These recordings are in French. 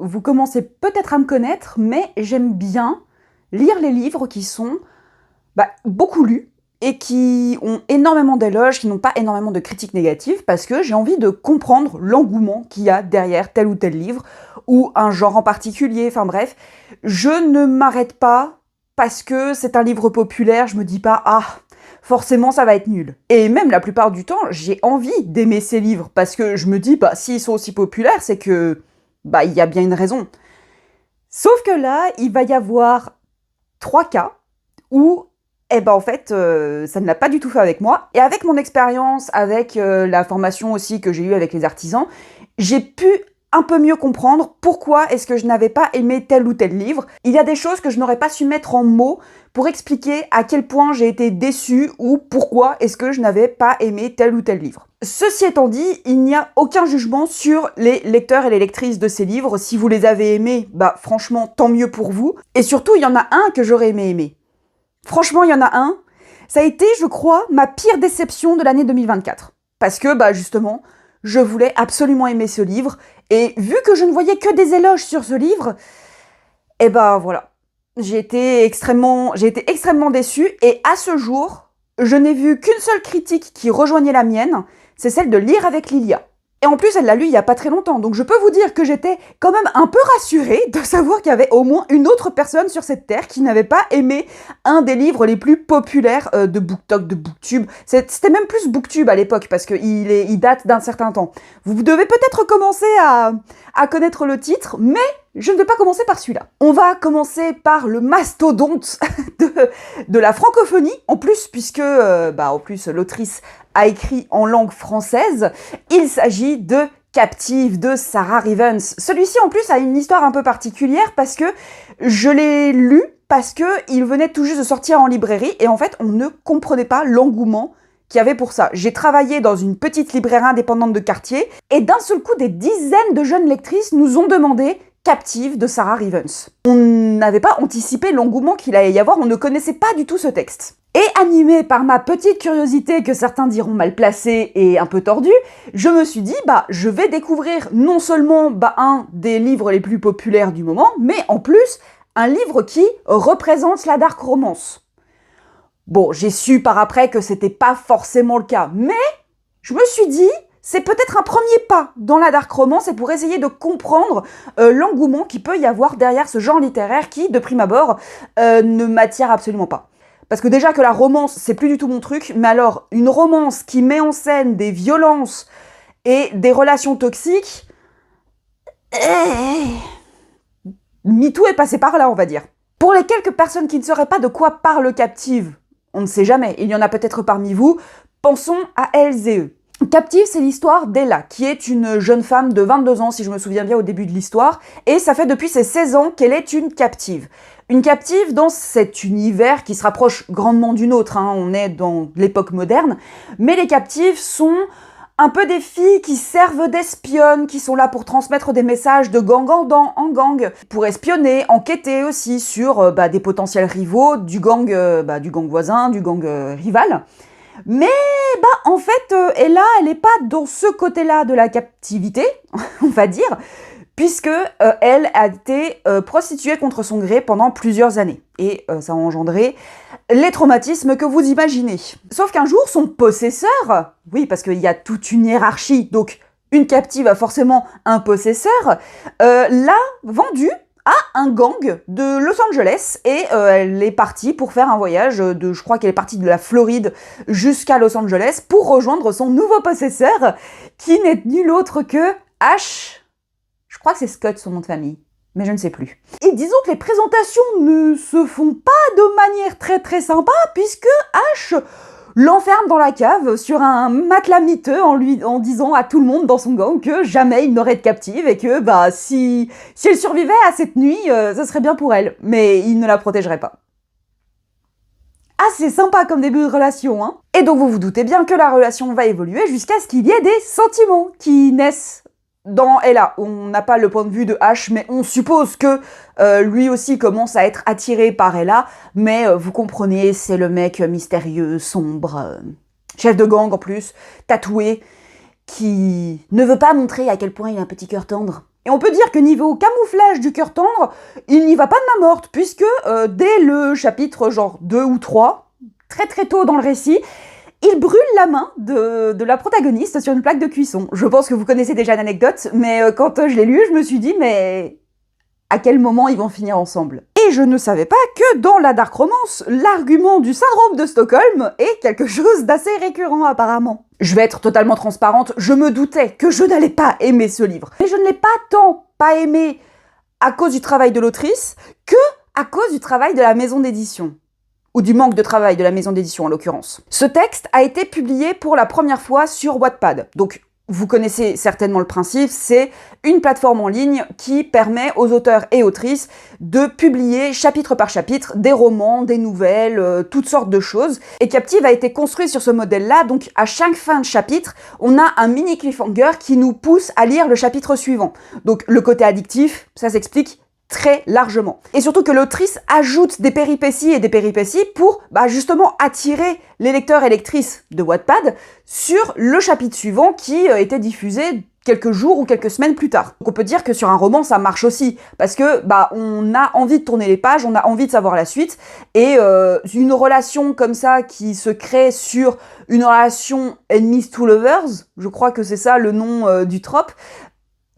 vous commencez peut-être à me connaître, mais j'aime bien lire les livres qui sont beaucoup lus et qui ont énormément d'éloges, qui n'ont pas énormément de critiques négatives, parce que j'ai envie de comprendre l'engouement qu'il y a derrière tel ou tel livre, ou un genre en particulier, enfin bref. Je ne m'arrête pas parce que c'est un livre populaire, je me dis pas « Ah, forcément ça va être nul ». Et même la plupart du temps, j'ai envie d'aimer ces livres, parce que je me dis « S'ils sont aussi populaires, c'est que il y a bien une raison ». Sauf que là, il va y avoir 3 cas où en fait, ça ne l'a pas du tout fait avec moi. Et avec mon expérience, avec la formation aussi que j'ai eue avec les artisans, j'ai pu un peu mieux comprendre pourquoi est-ce que je n'avais pas aimé tel ou tel livre. Il y a des choses que je n'aurais pas su mettre en mots pour expliquer à quel point j'ai été déçue ou pourquoi est-ce que je n'avais pas aimé tel ou tel livre. Ceci étant dit, il n'y a aucun jugement sur les lecteurs et les lectrices de ces livres. Si vous les avez aimés, franchement, tant mieux pour vous. Et surtout, il y en a un que j'aurais aimé aimer. Franchement, il y en a un. Ça a été, je crois, ma pire déception de l'année 2024. Parce que, justement, je voulais absolument aimer ce livre. Et vu que je ne voyais que des éloges sur ce livre, voilà. J'ai été extrêmement déçue. Et à ce jour, je n'ai vu qu'une seule critique qui rejoignait la mienne. C'est celle de Lire avec Lilia. Et en plus, elle l'a lu il y a pas très longtemps, donc je peux vous dire que j'étais quand même un peu rassurée de savoir qu'il y avait au moins une autre personne sur cette terre qui n'avait pas aimé un des livres les plus populaires de BookTok, de BookTube. C'était même plus BookTube à l'époque, parce qu'il date d'un certain temps. Vous devez peut-être commencer à connaître le titre, mais je ne vais pas commencer par celui-là. On va commencer par le mastodonte de la francophonie, en plus, puisque en plus l'autrice a écrit en langue française. Il s'agit de Captive de Sarah Rivens. Celui-ci en plus a une histoire un peu particulière parce que je l'ai lu parce que il venait tout juste de sortir en librairie et en fait on ne comprenait pas l'engouement qu'il y avait pour ça. J'ai travaillé dans une petite librairie indépendante de quartier et d'un seul coup des dizaines de jeunes lectrices nous ont demandé Captive de Sarah Rivens. On n'avait pas anticipé l'engouement qu'il allait y avoir, on ne connaissait pas du tout ce texte. Et animée par ma petite curiosité que certains diront mal placée et un peu tordue, je me suis dit, je vais découvrir non seulement un des livres les plus populaires du moment, mais en plus, un livre qui représente la dark romance. Bon, j'ai su par après que c'était pas forcément le cas, mais je me suis dit, c'est peut-être un premier pas dans la dark romance et pour essayer de comprendre l'engouement qu'il peut y avoir derrière ce genre littéraire qui, de prime abord, ne m'attire absolument pas. Parce que déjà que la romance, c'est plus du tout mon truc, mais alors, une romance qui met en scène des violences et des relations toxiques, MeToo est passé par là, on va dire. Pour les quelques personnes qui ne sauraient pas de quoi parle Captive, on ne sait jamais, il y en a peut-être parmi vous, pensons à elles et eux. Captive, c'est l'histoire d'Ella, qui est une jeune femme de 22 ans, si je me souviens bien au début de l'histoire, et ça fait depuis ses 16 ans qu'elle est une captive. Une captive dans cet univers qui se rapproche grandement du nôtre, on est dans l'époque moderne, mais les captives sont un peu des filles qui servent d'espionnes, qui sont là pour transmettre des messages de gang en gang, pour espionner, enquêter aussi sur des potentiels rivaux du gang voisin, du gang rival. Mais en fait, Ella, elle n'est pas dans ce côté-là de la captivité, on va dire, puisque elle a été prostituée contre son gré pendant plusieurs années. Et ça a engendré les traumatismes que vous imaginez. Sauf qu'un jour, son possesseur, oui, parce qu'il y a toute une hiérarchie, donc une captive a forcément un possesseur, l'a vendue à un gang de Los Angeles et elle est partie pour faire un voyage je crois qu'elle est partie de la Floride jusqu'à Los Angeles pour rejoindre son nouveau possesseur qui n'est nul autre que Ash. Je crois que c'est Scott son nom de famille, mais je ne sais plus. Et disons que les présentations ne se font pas de manière très très sympa puisque Ash l'enferme dans la cave sur un matelas miteux en disant à tout le monde dans son gang que jamais il n'aurait de captive et que si elle survivait à cette nuit, ce serait bien pour elle. Mais il ne la protégerait pas. Assez sympa comme début de relation, hein. Et donc vous vous doutez bien que la relation va évoluer jusqu'à ce qu'il y ait des sentiments qui naissent dans Ella. On n'a pas le point de vue de Ash, mais on suppose que lui aussi commence à être attiré par Ella, mais vous comprenez, c'est le mec mystérieux, sombre, chef de gang en plus, tatoué, qui ne veut pas montrer à quel point il a un petit cœur tendre. Et on peut dire que niveau camouflage du cœur tendre, il n'y va pas de main morte, puisque dès le chapitre genre 2 ou 3, très très tôt dans le récit, il brûle la main de la protagoniste sur une plaque de cuisson. Je pense que vous connaissez déjà l'anecdote, mais quand je l'ai lu, je me suis dit, mais à quel moment ils vont finir ensemble? Et je ne savais pas que dans la dark romance, l'argument du syndrome de Stockholm est quelque chose d'assez récurrent apparemment. Je vais être totalement transparente, je me doutais que je n'allais pas aimer ce livre. Mais je ne l'ai pas tant pas aimé à cause du travail de l'autrice que à cause du travail de la maison d'édition. Ou du manque de travail de la maison d'édition en l'occurrence. Ce texte a été publié pour la première fois sur Wattpad. Donc, vous connaissez certainement le principe, c'est une plateforme en ligne qui permet aux auteurs et autrices de publier chapitre par chapitre des romans, des nouvelles, toutes sortes de choses. Et Captive a été construit sur ce modèle-là, donc à chaque fin de chapitre, on a un mini cliffhanger qui nous pousse à lire le chapitre suivant. Donc le côté addictif, ça s'explique très largement. Et surtout que l'autrice ajoute des péripéties et des péripéties pour justement attirer les lecteurs et lectrices de Wattpad sur le chapitre suivant qui était diffusé quelques jours ou quelques semaines plus tard. Donc on peut dire que sur un roman ça marche aussi, parce que on a envie de tourner les pages, on a envie de savoir la suite, et une relation comme ça qui se crée sur une relation enemies to lovers, je crois que c'est ça le nom du trope,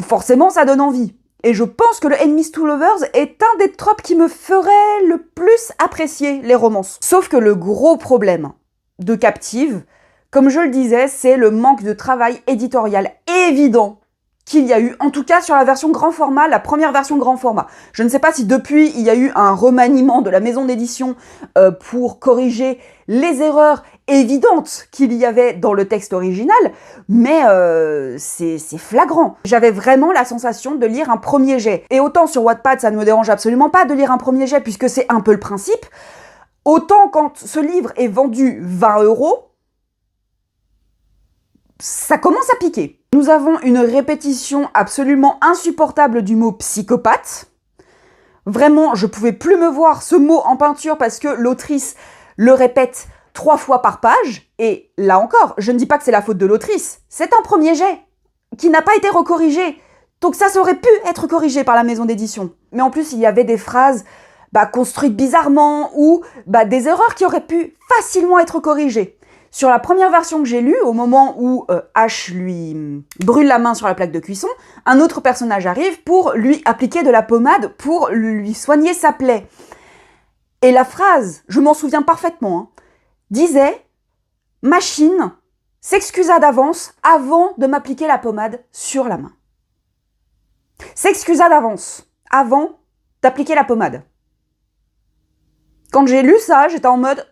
forcément ça donne envie. Et je pense que le Enemies to Lovers est un des tropes qui me ferait le plus apprécier les romances. Sauf que le gros problème de Captive, comme je le disais, c'est le manque de travail éditorial évident qu'il y a eu, en tout cas sur la version grand format, la première version grand format. Je ne sais pas si depuis il y a eu un remaniement de la maison d'édition pour corriger les erreurs évidentes qu'il y avait dans le texte original, mais c'est flagrant. J'avais vraiment la sensation de lire un premier jet. Et autant sur Wattpad, ça ne me dérange absolument pas de lire un premier jet, puisque c'est un peu le principe, autant quand ce livre est vendu 20 €, ça commence à piquer. Nous avons une répétition absolument insupportable du mot psychopathe. Vraiment, je pouvais plus me voir ce mot en peinture parce que l'autrice le répète 3 fois par page. Et là encore, je ne dis pas que c'est la faute de l'autrice. C'est un premier jet qui n'a pas été recorrigé. Donc ça aurait pu être corrigé par la maison d'édition. Mais en plus, il y avait des phrases construites bizarrement ou des erreurs qui auraient pu facilement être corrigées. Sur la première version que j'ai lue, au moment où Ash lui brûle la main sur la plaque de cuisson, un autre personnage arrive pour lui appliquer de la pommade pour lui soigner sa plaie. Et la phrase, je m'en souviens parfaitement, disait « Machine s'excusa d'avance avant de m'appliquer la pommade sur la main. » S'excusa d'avance avant d'appliquer la pommade. Quand j'ai lu ça, j'étais en mode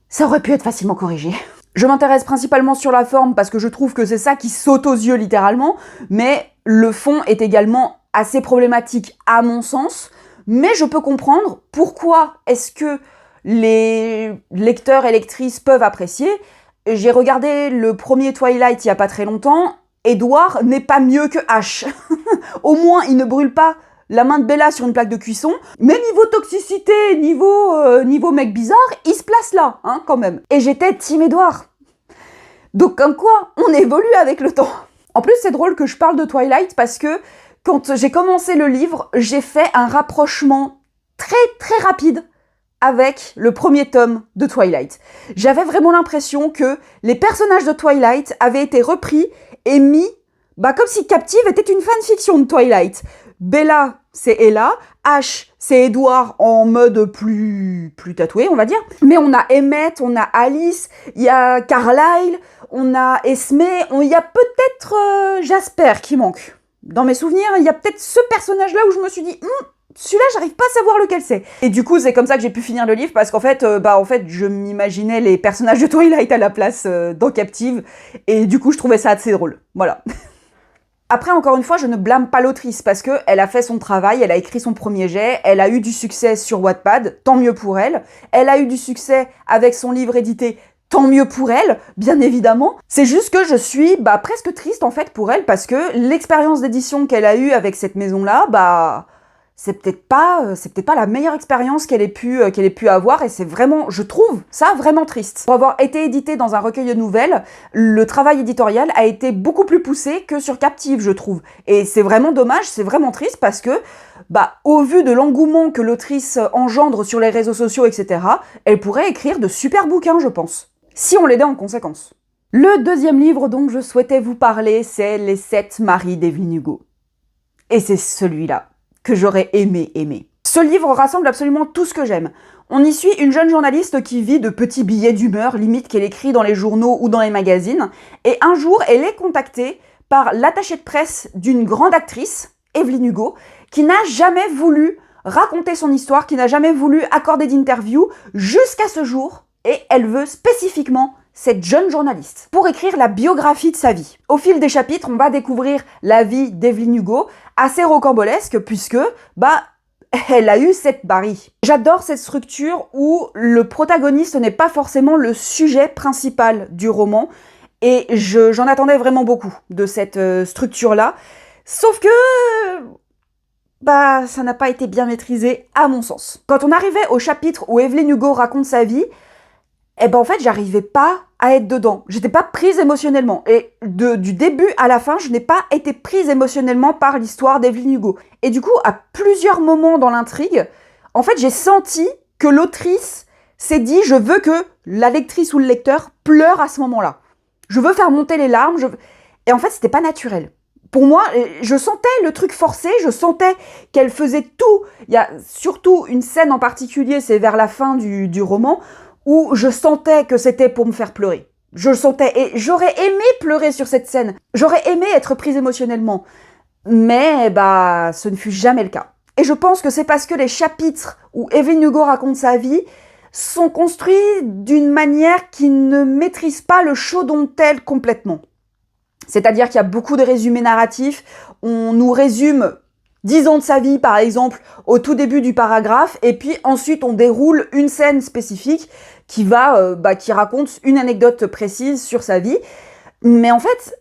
ça aurait pu être facilement corrigé. Je m'intéresse principalement sur la forme parce que je trouve que c'est ça qui saute aux yeux littéralement, mais le fond est également assez problématique à mon sens, mais je peux comprendre pourquoi est-ce que les lecteurs et lectrices peuvent apprécier. J'ai regardé le premier Twilight il y a pas très longtemps, Edward n'est pas mieux que Ash. Au moins il ne brûle pas la main de Bella sur une plaque de cuisson, mais niveau toxicité, niveau mec bizarre, il se place là, quand même. Et j'étais team Edward. Donc comme quoi, on évolue avec le temps. En plus, c'est drôle que je parle de Twilight parce que quand j'ai commencé le livre, j'ai fait un rapprochement très très rapide avec le premier tome de Twilight. J'avais vraiment l'impression que les personnages de Twilight avaient été repris et mis comme si Captive était une fanfiction de Twilight. Bella, c'est Ella. Ash, c'est Edward en mode plus tatoué, on va dire. Mais on a Emmett, on a Alice, il y a Carlyle, on a Esme, il y a peut-être Jasper qui manque. Dans mes souvenirs, il y a peut-être ce personnage-là où je me suis dit celui-là, j'arrive pas à savoir lequel c'est. Et du coup, c'est comme ça que j'ai pu finir le livre, parce qu'en fait, je m'imaginais les personnages de Twilight à la place dans Captive, et du coup, je trouvais ça assez drôle. Voilà. Après, encore une fois, je ne blâme pas l'autrice, parce qu'elle a fait son travail, elle a écrit son premier jet, elle a eu du succès sur Wattpad, tant mieux pour elle. Elle a eu du succès avec son livre édité, tant mieux pour elle, bien évidemment. C'est juste que je suis presque triste, en fait, pour elle, parce que l'expérience d'édition qu'elle a eue avec cette maison-là, c'est peut-être pas la meilleure expérience qu'elle ait pu avoir, et c'est vraiment, je trouve ça vraiment triste. Pour avoir été édité dans un recueil de nouvelles, le travail éditorial a été beaucoup plus poussé que sur Captive, je trouve. Et c'est vraiment dommage, c'est vraiment triste parce que, au vu de l'engouement que l'autrice engendre sur les réseaux sociaux, etc., elle pourrait écrire de super bouquins, je pense. Si on l'aidait en conséquence. Le deuxième livre dont je souhaitais vous parler, c'est Les 7 maris d'Evelyn Hugo. Et c'est celui-là que j'aurais aimé aimer. Ce livre rassemble absolument tout ce que j'aime. On y suit une jeune journaliste qui vit de petits billets d'humeur, limite qu'elle écrit dans les journaux ou dans les magazines, et un jour, elle est contactée par l'attachée de presse d'une grande actrice, Evelyn Hugo, qui n'a jamais voulu raconter son histoire, qui n'a jamais voulu accorder d'interview, jusqu'à ce jour, et elle veut spécifiquement cette jeune journaliste pour écrire la biographie de sa vie. Au fil des chapitres, on va découvrir la vie d'Evelyn Hugo, assez rocambolesque puisque, elle a eu 7 maris. J'adore cette structure où le protagoniste n'est pas forcément le sujet principal du roman, et j'en attendais vraiment beaucoup de cette structure-là, sauf que ça n'a pas été bien maîtrisé à mon sens. Quand on arrivait au chapitre où Evelyn Hugo raconte sa vie, en fait, j'arrivais pas à être dedans. J'étais pas prise émotionnellement. Et du début à la fin, je n'ai pas été prise émotionnellement par l'histoire d'Evelyn Hugo. Et du coup, à plusieurs moments dans l'intrigue, en fait, j'ai senti que l'autrice s'est dit « je veux que la lectrice ou le lecteur pleure à ce moment-là. Je veux faire monter les larmes. Et en fait, c'était pas naturel. Pour moi, je sentais le truc forcé, je sentais qu'elle faisait tout. Il y a surtout une scène en particulier, c'est vers la fin du roman, où je sentais que c'était pour me faire pleurer. Je le sentais, et j'aurais aimé pleurer sur cette scène. J'aurais aimé être prise émotionnellement. Mais ce ne fut jamais le cas. Et je pense que c'est parce que les chapitres où Evelyn Hugo raconte sa vie sont construits d'une manière qui ne maîtrise pas le show dont elle complètement. C'est-à-dire qu'il y a beaucoup de résumés narratifs, on nous résume 10 ans de sa vie, par exemple, au tout début du paragraphe, et puis ensuite on déroule une scène spécifique qui raconte une anecdote précise sur sa vie. Mais en fait,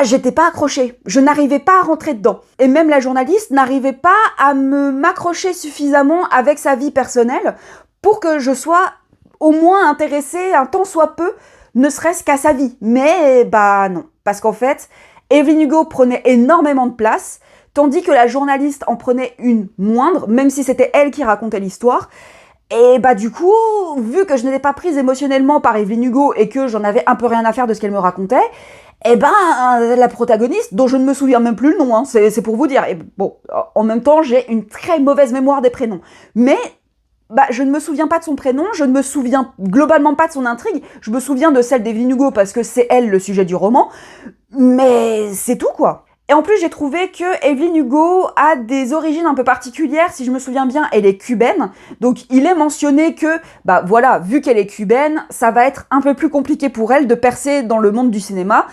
j'étais pas accrochée. Je n'arrivais pas à rentrer dedans. Et même la journaliste n'arrivait pas à m'accrocher suffisamment avec sa vie personnelle pour que je sois au moins intéressée, un tant soit peu, ne serait-ce qu'à sa vie. Mais non. Parce qu'en fait, Evelyn Hugo prenait énormément de place, tandis que la journaliste en prenait une moindre, même si c'était elle qui racontait l'histoire. Et du coup, vu que je n'étais pas prise émotionnellement par Evelyn Hugo et que j'en avais un peu rien à faire de ce qu'elle me racontait, la protagoniste, dont je ne me souviens même plus le nom, c'est pour vous dire. Et bon, en même temps, j'ai une très mauvaise mémoire des prénoms. Mais je ne me souviens pas de son prénom, je ne me souviens globalement pas de son intrigue, je me souviens de celle d'Evelyn Hugo parce que c'est elle le sujet du roman, mais c'est tout quoi. Et en plus, j'ai trouvé que Evelyn Hugo a des origines un peu particulières. Si je me souviens bien, elle est cubaine. Donc, il est mentionné que, vu qu'elle est cubaine, ça va être un peu plus compliqué pour elle de percer dans le monde du cinéma.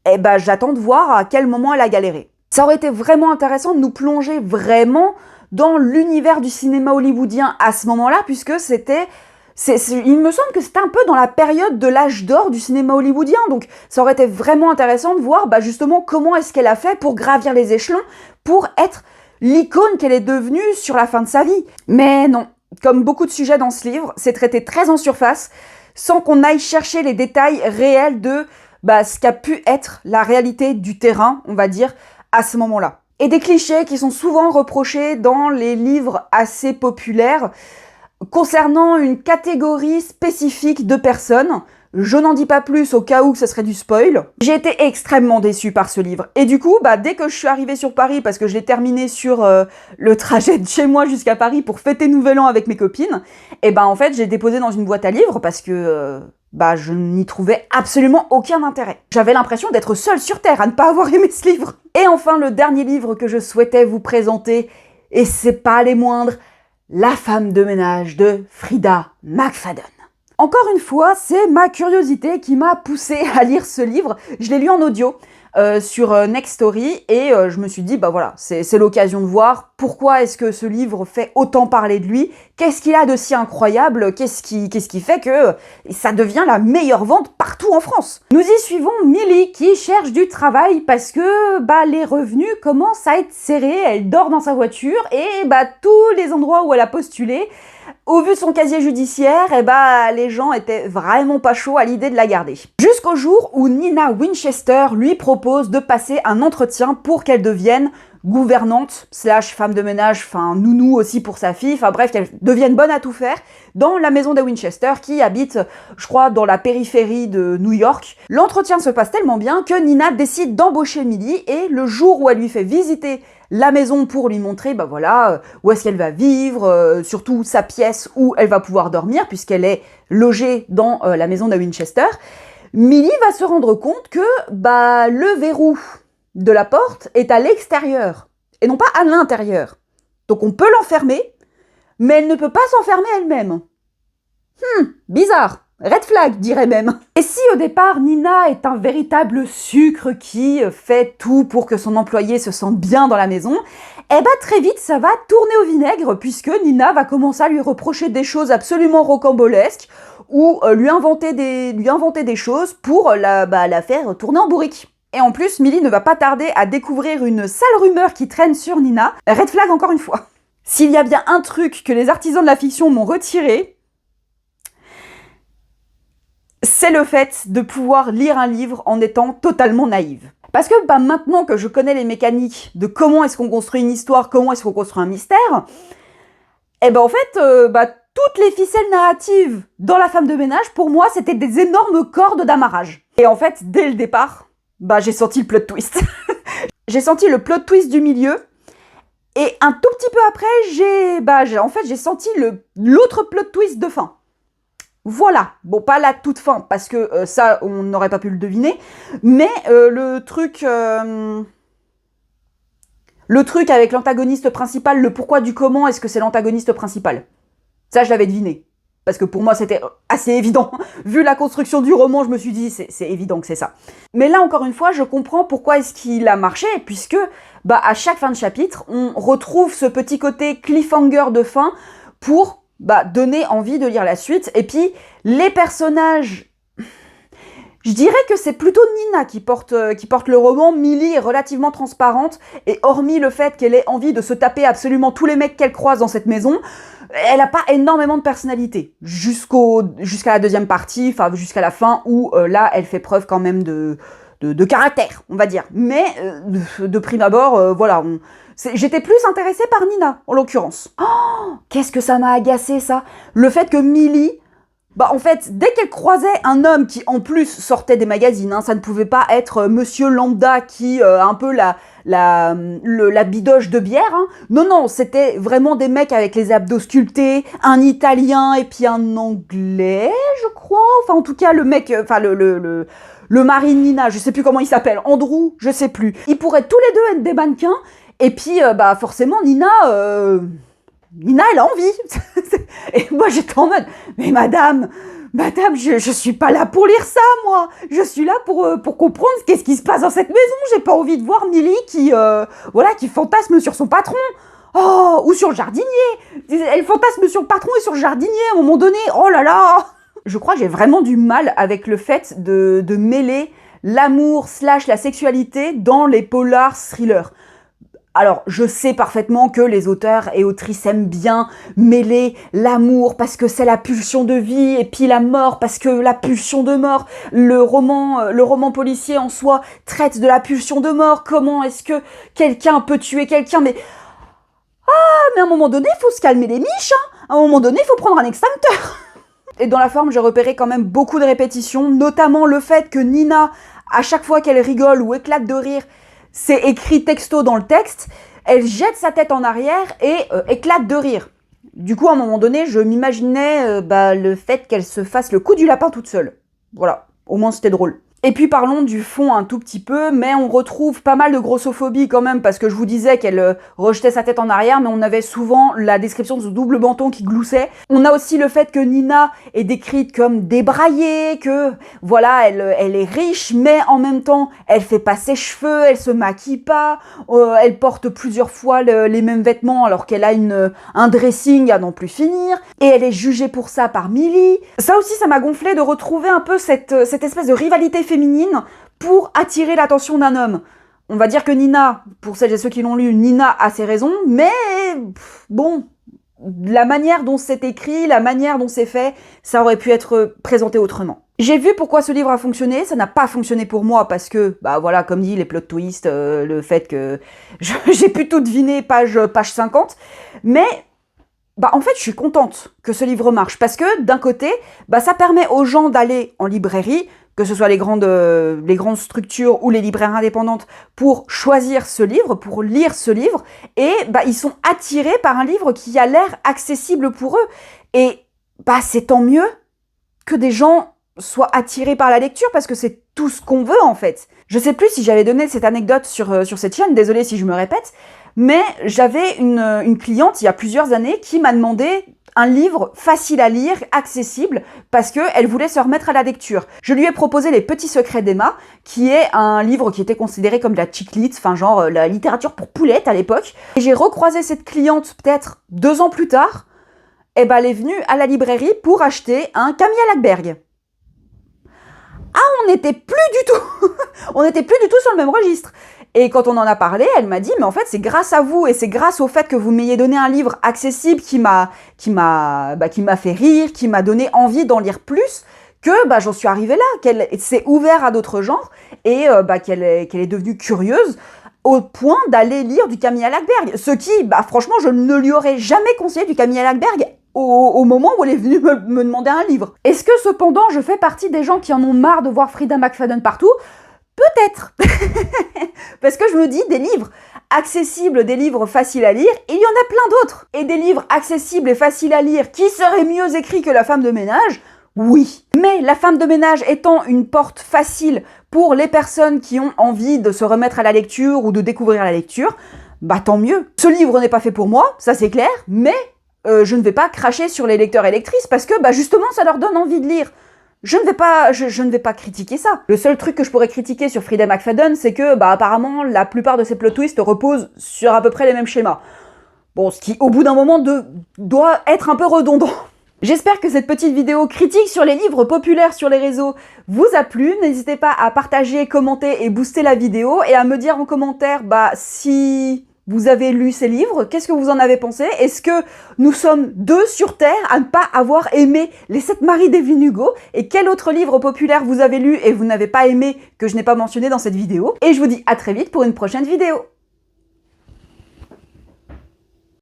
Et j'attends de voir à quel moment elle a galéré. Ça aurait été vraiment intéressant de nous plonger vraiment dans l'univers du cinéma hollywoodien à ce moment-là, puisque il me semble que c'était un peu dans la période de l'âge d'or du cinéma hollywoodien, donc ça aurait été vraiment intéressant de voir justement comment est-ce qu'elle a fait pour gravir les échelons, pour être l'icône qu'elle est devenue sur la fin de sa vie. Mais non, comme beaucoup de sujets dans ce livre, c'est traité très en surface, sans qu'on aille chercher les détails réels de ce qu'a pu être la réalité du terrain, on va dire, à ce moment-là. Et des clichés qui sont souvent reprochés dans les livres assez populaires, concernant une catégorie spécifique de personnes. Je n'en dis pas plus au cas où ce serait du spoil. J'ai été extrêmement déçue par ce livre. Et du coup, dès que je suis arrivée sur Paris, parce que je l'ai terminé sur le trajet de chez moi jusqu'à Paris pour fêter Nouvel An avec mes copines, en fait, j'ai déposé dans une boîte à livres parce que je n'y trouvais absolument aucun intérêt. J'avais l'impression d'être seule sur Terre à ne pas avoir aimé ce livre. Et enfin, le dernier livre que je souhaitais vous présenter, et c'est pas les moindres, La femme de ménage de Frida McFadden. Encore une fois, c'est ma curiosité qui m'a poussée à lire ce livre. Je l'ai lu en audio. sur Next Story, et je me suis dit, bah voilà, c'est l'occasion de voir pourquoi est-ce que ce livre fait autant parler de lui, qu'est-ce qu'il a de si incroyable, qu'est-ce qui fait que ça devient la meilleure vente partout en France. Nous y suivons Millie qui cherche du travail parce que bah les revenus commencent à être serrés, elle dort dans sa voiture et bah tous les endroits où elle a postulé, au vu de son casier judiciaire, les gens étaient vraiment pas chauds à l'idée de la garder. Jusqu'au jour où Nina Winchester lui propose de passer un entretien pour qu'elle devienne gouvernante, slash femme de ménage, enfin nounou aussi pour sa fille, enfin bref, qu'elle devienne bonne à tout faire, dans la maison des Winchester qui habite, je crois, dans la périphérie de New York. L'entretien se passe tellement bien que Nina décide d'embaucher Millie, et le jour où elle lui fait visiter la maison pour lui montrer, bah voilà, où est-ce qu'elle va vivre, surtout sa pièce où elle va pouvoir dormir, puisqu'elle est logée dans la maison de Winchester, Millie va se rendre compte que bah le verrou de la porte est à l'extérieur, et non pas à l'intérieur. Donc on peut l'enfermer, mais elle ne peut pas s'enfermer elle-même. Bizarre. Red flag, dirait même. Et si au départ, Nina est un véritable sucre qui fait tout pour que son employé se sente bien dans la maison, très vite ça va tourner au vinaigre, puisque Nina va commencer à lui reprocher des choses absolument rocambolesques, ou lui inventer des choses pour la faire tourner en bourrique. Et en plus, Millie ne va pas tarder à découvrir une sale rumeur qui traîne sur Nina. Red flag encore une fois. S'il y a bien un truc que les artisans de la fiction m'ont retiré, c'est le fait de pouvoir lire un livre en étant totalement naïve. Parce que maintenant que je connais les mécaniques de comment est-ce qu'on construit une histoire, comment est-ce qu'on construit un mystère, toutes les ficelles narratives dans La femme de ménage, pour moi, c'était des énormes cordes d'amarrage. Et en fait, dès le départ, j'ai senti le plot twist. J'ai senti le plot twist du milieu, et un tout petit peu après, j'ai senti l'autre plot twist de fin. Voilà, bon, pas la toute fin, parce que ça, on n'aurait pas pu le deviner, mais le truc avec l'antagoniste principal, le pourquoi du comment est-ce que c'est l'antagoniste principal, ça je l'avais deviné, parce que pour moi c'était assez évident. Vu la construction du roman, je me suis dit c'est évident que c'est ça. Mais là encore une fois, je comprends pourquoi est-ce qu'il a marché, puisque à chaque fin de chapitre, on retrouve ce petit côté cliffhanger de fin pour donner envie de lire la suite. Et puis, les personnages, je dirais que c'est plutôt Nina qui porte le roman. Millie est relativement transparente, et hormis le fait qu'elle ait envie de se taper absolument tous les mecs qu'elle croise dans cette maison, elle n'a pas énormément de personnalité. Jusqu'à la deuxième partie, enfin jusqu'à la fin, où là, elle fait preuve quand même de caractère, on va dire. Mais de prime abord, j'étais plus intéressée par Nina, en l'occurrence. Oh, qu'est-ce que ça m'a agacé, ça. Le fait que Millie, dès qu'elle croisait un homme qui, en plus, sortait des magazines, ça ne pouvait pas être monsieur lambda qui un peu la bidoche de bière. Non, c'était vraiment des mecs avec les abdos sculptés, un italien et puis un anglais, je crois. Enfin, en tout cas, le mec, le mari de Nina, je sais plus comment il s'appelle, Andrew, je sais plus. Ils pourraient tous les deux être des mannequins, et puis, forcément, Nina, elle a envie. Et moi, j'étais en mode, mais madame, je suis pas là pour lire ça, moi. Je suis là pour comprendre qu'est-ce qui se passe dans cette maison. J'ai pas envie de voir Millie qui fantasme sur son patron. Oh, ou sur le jardinier. Elle fantasme sur le patron et sur le jardinier à un moment donné. Oh là là. Je crois que j'ai vraiment du mal avec le fait de mêler l'amour / la sexualité dans les polars thrillers. Alors, je sais parfaitement que les auteurs et autrices aiment bien mêler l'amour parce que c'est la pulsion de vie, et puis la mort parce que la pulsion de mort. Le roman policier en soi traite de la pulsion de mort. Comment est-ce que quelqu'un peut tuer quelqu'un, mais à un moment donné, il faut se calmer les miches, À un moment donné, il faut prendre un extincteur. Et dans la forme, j'ai repéré quand même beaucoup de répétitions, notamment le fait que Nina, à chaque fois qu'elle rigole ou éclate de rire, c'est écrit texto dans le texte, elle jette sa tête en arrière et éclate de rire. Du coup, à un moment donné, je m'imaginais le fait qu'elle se fasse le coup du lapin toute seule. Voilà, au moins c'était drôle. Et puis parlons du fond un tout petit peu, mais on retrouve pas mal de grossophobie quand même, parce que je vous disais qu'elle rejetait sa tête en arrière, mais on avait souvent la description de ce double menton qui gloussait. On a aussi le fait que Nina est décrite comme débraillée, que voilà, elle est riche, mais en même temps, elle fait pas ses cheveux, elle se maquille pas, elle porte plusieurs fois les mêmes vêtements alors qu'elle a un dressing à n'en plus finir, et elle est jugée pour ça par Millie. Ça aussi, ça m'a gonflé de retrouver un peu cette espèce de rivalité féminine pour attirer l'attention d'un homme. On va dire que Nina, pour celles et ceux qui l'ont lu, Nina a ses raisons, mais bon, la manière dont c'est écrit, la manière dont c'est fait, ça aurait pu être présenté autrement. J'ai vu pourquoi ce livre a fonctionné, ça n'a pas fonctionné pour moi parce que, bah voilà, comme dit, les plot twists, le fait que j'ai pu tout deviner page 50, mais bah en fait, je suis contente que ce livre marche parce que d'un côté, bah ça permet aux gens d'aller en librairie, que ce soit les grandes structures ou les libraires indépendantes, pour choisir ce livre, pour lire ce livre, et bah ils sont attirés par un livre qui a l'air accessible pour eux. Et bah c'est tant mieux que des gens soient attirés par la lecture parce que c'est tout ce qu'on veut en fait. Je sais plus si j'avais donné cette anecdote sur cette chaîne, désolée si je me répète, mais j'avais une cliente il y a plusieurs années qui m'a demandé un livre facile à lire, accessible, parce qu'elle voulait se remettre à la lecture. Je lui ai proposé Les Petits Secrets d'Emma, qui est un livre qui était considéré comme de la chick lit, enfin genre la littérature pour poulettes à l'époque. Et j'ai recroisé cette cliente peut-être 2 ans plus tard, et ben elle est venue à la librairie pour acheter un Camilla Lackberg. On n'était plus du tout sur le même registre. Et quand on en a parlé, elle m'a dit, mais en fait, c'est grâce à vous et c'est grâce au fait que vous m'ayez donné un livre accessible qui m'a fait rire, qui m'a donné envie d'en lire plus, que bah, j'en suis arrivée là, qu'elle s'est ouverte à d'autres genres et qu'elle est devenue curieuse au point d'aller lire du Camilla Lackberg. Ce qui, bah, franchement, je ne lui aurais jamais conseillé du Camilla Lackberg au moment où elle est venue me demander un livre. Est-ce que cependant, je fais partie des gens qui en ont marre de voir Frida McFadden partout ? Peut-être. Parce que je me dis, des livres accessibles, des livres faciles à lire, il y en a plein d'autres. Et des livres accessibles et faciles à lire qui seraient mieux écrits que La femme de ménage, oui. Mais La femme de ménage étant une porte facile pour les personnes qui ont envie de se remettre à la lecture ou de découvrir la lecture, bah tant mieux. Ce livre n'est pas fait pour moi, ça c'est clair, mais je ne vais pas cracher sur les lecteurs et lectrices parce que bah justement ça leur donne envie de lire. Je ne vais pas critiquer ça. Le seul truc que je pourrais critiquer sur Frida McFadden, c'est que, bah, apparemment, la plupart de ses plot twists reposent sur à peu près les mêmes schémas. Bon, ce qui, au bout d'un moment, doit être un peu redondant. J'espère que cette petite vidéo critique sur les livres populaires sur les réseaux vous a plu. N'hésitez pas à partager, commenter et booster la vidéo et à me dire en commentaire, bah, si vous avez lu ces livres, qu'est-ce que vous en avez pensé? Est-ce que nous sommes 2 sur Terre à ne pas avoir aimé Les 7 maris d'Evelyn Hugo? Et quel autre livre populaire vous avez lu et vous n'avez pas aimé que je n'ai pas mentionné dans cette vidéo? Et je vous dis à très vite pour une prochaine vidéo.